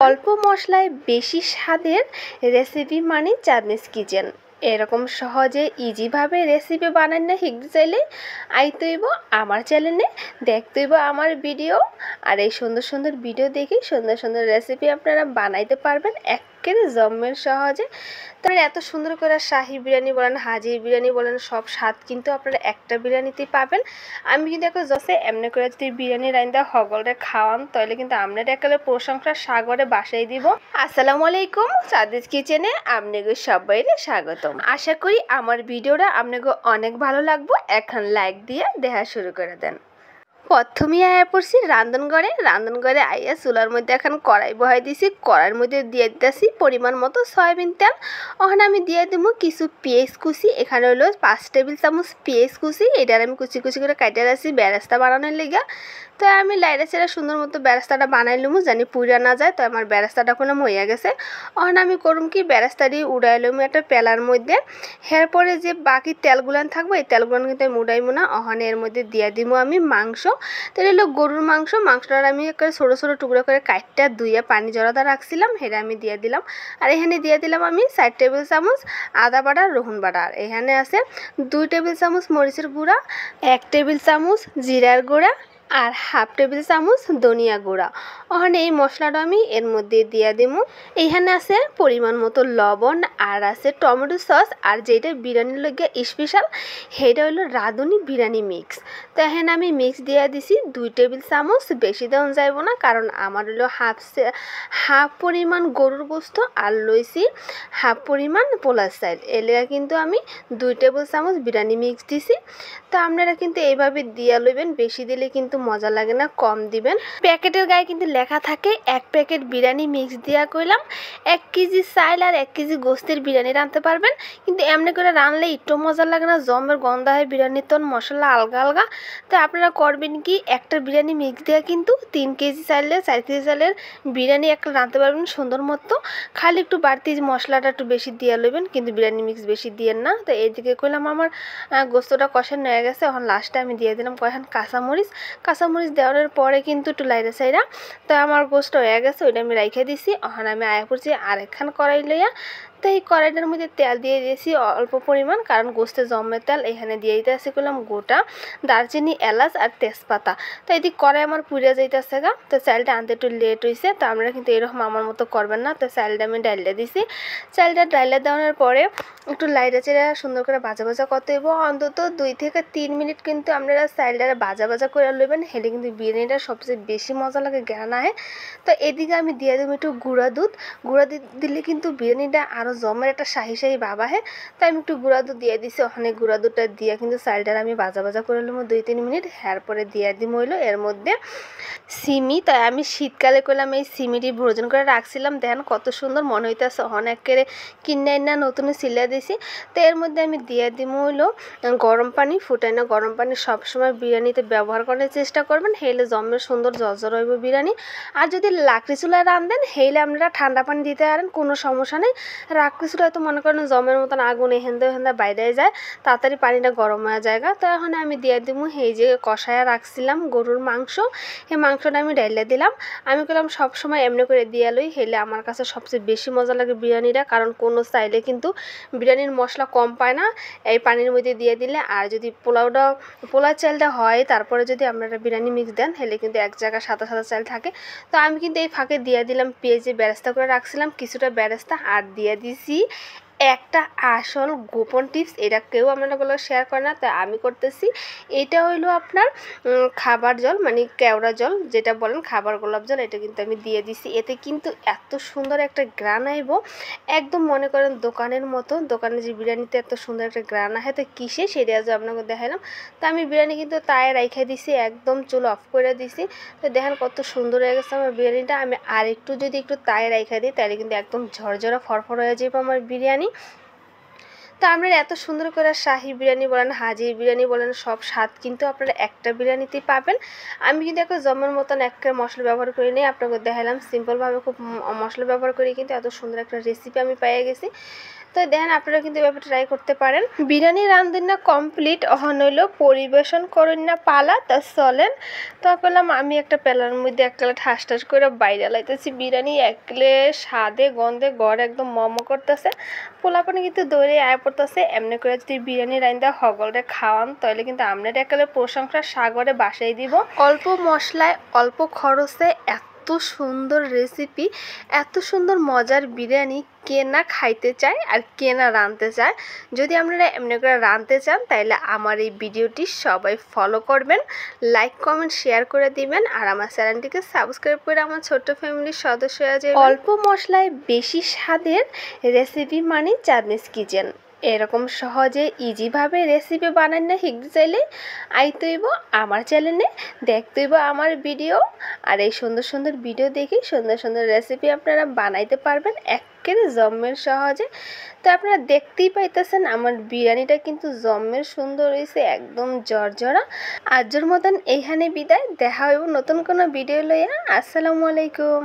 অল্প মশলায় বেশি স্বাদের রেসিপি মানে চাঁদনিস কিচেন। এরকম সহজে ইজিভাবে রেসিপি বানান না শিখতে চাইলে আইতইব আমার চ্যানেলে, দেখতইব আমার ভিডিও। আর এই সুন্দর সুন্দর ভিডিও দেখে সুন্দর সুন্দর রেসিপি আপনারা বানাইতে পারবেন একেবারে জম্মের সহজে। তাহলে এত সুন্দর করে শাহি বিরিয়ানি বলেন, হাজির বিরিয়ানি বলেন, সব স্বাদ কিন্তু আপনারা একটা বিরিয়ানিতেই পাবেন। আমি কিন্তু এখন জসে এমনি করে যদি বিরিয়ানি রাইন্দা হগলরে খাওয়ান তাহলে কিন্তু আপনার একেবারে প্রশংসা সাগরে বাসাই দিব। আসসালামু আলাইকুম, চাঁদনিস কিচেনে আপনাকে সবাইকে স্বাগতম। আশা করি আমার ভিডিওটা আপনাকে অনেক ভালো লাগবে। এখন লাইক দিয়ে দেখা শুরু করে দেন। প্রথমে আয়া পড়ছি রান্ধনঘরে আইয়া চুলার মধ্যে এখন কড়াই বহাই দিছি। কড়াইয়ের মধ্যে দিয়ে দিতেছি পরিমাণ মতো সয়াবিন তেল। ওখানে আমি দিয়ে দেবো কিছু পেঁয়াজ কুচি। এখানে হলো 5 টেবিল চামচ পেঁয়াজ কুচি। এটার আমি কুচি কুচি করে কাটে রাখছি বেরেস্তা বানানোর লেগে। তো আমি লাইরে ছেড়ে সুন্দর মতো বেরেস্তাটা বানাই লুমু, জানি পুড়া না যায়। তো আমার বেরেস্তাটা কোনো হইয়া গেছে। ওখানে আমি করুম কি বেরেস্তাটি উড়াই লুমু একটা পেলার মধ্যে। এরপরে যে বাকি তেলগুলান থাকবে এই তেলগুলান কিন্তু আমি উড়াইমু না। ওখানে এর মধ্যে দিয়ে দিব আমি মাংস। তো এটা হলো গরুর মাংস। মাংসটা আমি একটা ছোটো ছোটো টুকরো করে কাটটা ধুইয়া পানি জড়াতে রাখছিলাম, সেটা আমি দিয়ে দিলাম। আর এখানে দিয়ে দিলাম আমি 4 টেবিল চামচ আদা বাটা রসুন বাটা। আর এখানে আছে 2 টেবিল চামচ মরিচের গুঁড়া, 1 টেবিল চামচ জিরার গুঁড়া আর 1/2 টেবিল চামচ ধনিয়া গুঁড়া। ওখানে এই মশলাটা আমি এর মধ্যে দিয়ে দেবো। এইখানে আছে পরিমাণ মতো লবণ আর আছে টমেটো সস। আর যেটা বিরিয়ানির লগে স্পেশাল সেটা হলো রাঁধুনি বিরিয়ানি মিক্স। তো এখানে আমি মিক্স দিয়ে দিছি 2 টেবিল চামচ, বেশি দেওয়া যাইব না কারণ আমার হলো হাফ পরিমাণ গরুর গোস্ত আর লইছি হাফ পরিমাণ পোলার চাল। এর লেগে কিন্তু আমি 2 টেবিল চামচ বিরিয়ানি মিক্স দিছি। তো আপনারা কিন্তু এইভাবে দিয়ে লইবেন, বেশি দিলে কিন্তু মজা লাগে না, কম দিবেন। প্যাকেটের গায়ে কিন্তু লেখা থাকে 1 প্যাকেট বিরিয়ানি মিক্স দিয়া কইলাম 1 কেজি চাল আর 1 কেজি গোস্তের বিরিয়ানি রাঁধতে পারবেন। কিন্তু এমনি করে রাঁধলে একটু মজা লাগে না, জমের গন্ধ হয় বিরিয়ানির, তন মশলা আলগা আলগা। তো আপনারা করবেন কি একটা বিরিয়ানি মিক্স দিয়ে কিন্তু 3 কেজি চাইলে 4 কেজি চালের বিরিয়ানি একটা রাঁধতে পারবেন সুন্দর মতো। খালি একটু বাড়তি মশলাটা একটু বেশি দিয়ে লইবেন, কিন্তু বিরিয়ানি মিক্স বেশি দিয়েন না। তো এইদিকে কইলাম আমার গোস্তটা কষানো হয়ে গেছে। এখন লাস্টে আমি দিয়ে দিলাম কয়েকখান কাঁচামরিচ দেওয়ার পরে কিন্তু একটু লাইরা সাইরা। তো আমার গোস্ত হয়ে গেছে, ওইটা আমি রাইখে দিছি। এখন আমি আয়া করছি আরেকখান কড়াই লইয়া। তো এই কড়াইটার মধ্যে তেল দিয়ে দিয়েছি অল্প পরিমাণ, কারণ গোস্তে জমে তেল। এখানে দিয়ে দিতেছি করলাম গোটা দারচিনি, এলাচ আর তেজপাতা। তো এদিকে কড়াই আমার পুড়ে যাইতেছে গা। তো চালটা আনতে একটু লেট হয়েছে। তো আপনারা কিন্তু এরকম আমার মতো করবেন না। তো চালটা আমি ডাইলে দিছি। চালটা ডাইলে দেওয়ার পরে একটু লাইটা চেড়ে সুন্দর করে ভাজা ভাজা করতে হইব। অন্তত 2 থেকে 3 মিনিট কিন্তু আপনারা চালটা ভাজা করে লইবেন, হেলে কিন্তু বিরিয়ানিটা সবচেয়ে বেশি মজা লাগে, জ্ঞান আহে। তো এদিকে আমি দিয়ে দেবো একটু গুঁড়া দুধ দিলে কিন্তু বিরিয়ানিটা আরও জমের একটা শাহি ভাব আহে। তো আমি একটু গুঁড়া দুধ দিয়ে দিছি। ওখানে গুঁড়া দুধটা দিয়ে কিন্তু চালটা আমি ভাজা করে নেবো 2-3 মিনিট। এরপরে দিয়ে দিব হইলো এর মধ্যে সিমি। তাই আমি শীতকালে করলাম এই সিমিটি ভোজন করে রাখছিলাম, দেখেন কত সুন্দর মনে হইতেছে। অনেকের কিনাই না নতুন সিলা দিছি। তো এর মধ্যে আমি দিয়ে দিব হইলো গরম পানি। ফুটাই না গরম পানি সবসময় বিরিয়ানিতে ব্যবহার করার চেষ্টা করবেন, হেলে জমের সুন্দর জর্জর হইব বিরিয়ানি। আর যদি লাকড়ি চুলায় রাঁধেন হেলে আপনারা ঠান্ডা পানি দিতে পারেন, কোনো সমস্যা নেই। লাকড়ি চুলায় তো মনে করেন জমের মতন আগুন এহেন্দা বাইরে যায়, তাড়াতাড়ি পানিটা গরম হয়ে যায়। তো এখন আমি দিয়ে দিব এই যে কষায়া রাখছিলাম গরুর মাংস, এই মাংসটা আমি ডাইলে দিলাম। আমি করলাম সবসময় এমনি করে দিয়ে লই, হেলে আমার কাছে সবচেয়ে বেশি মজা লাগে বিরিয়ানিটা, কারণ কোনো চাইলে কিন্তু বিরিয়ানির মশলা কম পায় না এই পানির মধ্যে দিয়ে দিলে। আর যদি পোলাও চালটা হয় তারপরে যদি আপনারা বিরিয়ানি মিক্স দেন হেলে কিন্তু এক জায়গায় সাদা সাদা চাল থাকে। তো আমি কিন্তু এই ফাঁকে দিয়ে দিলাম পেঁয়াজে বেরেস্তা করে রাখছিলাম কিছুটা বেরেস্তা, আর দিয়ে দিছি একটা আসল গোপন টিপস। এটা কেউ আপনারা শেয়ার করে না, তাই আমি করতেছি। এটা হইলো আপনার খাবার জল, মানে কেওড়া জল যেটা বলেন, খাবার গোলাপ জল। এটা কিন্তু আমি দিয়ে দিছি। এতে কিন্তু এত সুন্দর একটা গ্রান আইব, একদম মনে করেন দোকানের মতো। দোকানে যে বিরিয়ানিতে এত সুন্দর একটা গ্রান আহে, তো কিসে সেটা আজ আপনাকে দেখালাম। তো আমি বিরিয়ানি কিন্তু তাই রাইখে দিছি, একদম চুল অফ করে দিছি। তো দেখেন কত সুন্দর হয়ে গেছে আমার বিরিয়ানিটা। আমি আর একটু যদি একটু তাই রাইখে দিই তাহলে কিন্তু একদম ঝরঝরা ফরফর হয়ে যাবে আমার বিরিয়ানি। তো আপনারা এত সুন্দর করে শাহি বিরিয়ানি বলেন, হাজির বিরিয়ানি বলেন, সব স্বাদ কিন্তু আপনারা একটা বিরিয়ানিতেই পাবেন। আমি কিন্তু একটা জমের মতন একটা মশলা ব্যবহার করি নিই, আপনাকে দেখালাম সিম্পলভাবে খুব মশলা ব্যবহার করি কিন্তু এত সুন্দর একটা রেসিপি আমি পেয়ে গেছি। তো দেখেন আপনারা কিন্তু এভাবে ট্রাই করতে পারেন। বিরিয়ানি রান্ধেন না কমপ্লিট অহন হইলো পরিবেশন করেন না পালা, তা চলেন। তো পেলাম আমি একটা পেলার মধ্যে একলা ঠাস ঠাস করে বাইরে লাইতেছি বিরিয়ানি, একলে স্বাদে গন্ধে ঘর একদম মমো করতেছে। পোলাপানি কিন্তু দৌড়ে আয় পড়তেছে। এমনি করে যদি বিরিয়ানি রান্ধা হগলরে খাওয়ান তাহলে কিন্তু আপনার একলে প্রশংসা সাগরে বাসাই দিব। অল্প মশলায় অল্প খরচে এত সুন্দর রেসিপি, এত সুন্দর মজার বিরিয়ানি কে না খাইতে চায় আর কে না রাঁধতে চায়। যদি আপনারা এমনি করে রাঁধতে চান তাহলে আমার এই ভিডিওটি সবাই ফলো করবেন, লাইক কমেন্ট শেয়ার করে দিবেন আর আমার চ্যানেলটিকে সাবস্ক্রাইব করে আমার ছোট্ট ফ্যামিলির সদস্য হয়ে যাবেন। অল্প মশলায় বেশি স্বাদের রেসিপি মানে চাঁদনিস কিচেন। এরকম সহজে ইজিভাবে রেসিপি বানান না শিখতে চাইলে আইতইব আমার চ্যানেলে, দেখতেইব আমার ভিডিও। আর এই সুন্দর সুন্দর ভিডিও দেখে সুন্দর সুন্দর রেসিপি আপনারা বানাইতে পারবেন একেবারে জম্মের সহজে। তো আপনারা দেখতেই পাইতেছেন আমার বিরিয়ানিটা কিন্তু জম্মের সুন্দর হয়েছে, একদম জর্জরা। আজকের মতন এইখানে বিদায়, দেখা হইব নতুন কোনো ভিডিও লইয়া। আসসালামু আলাইকুম।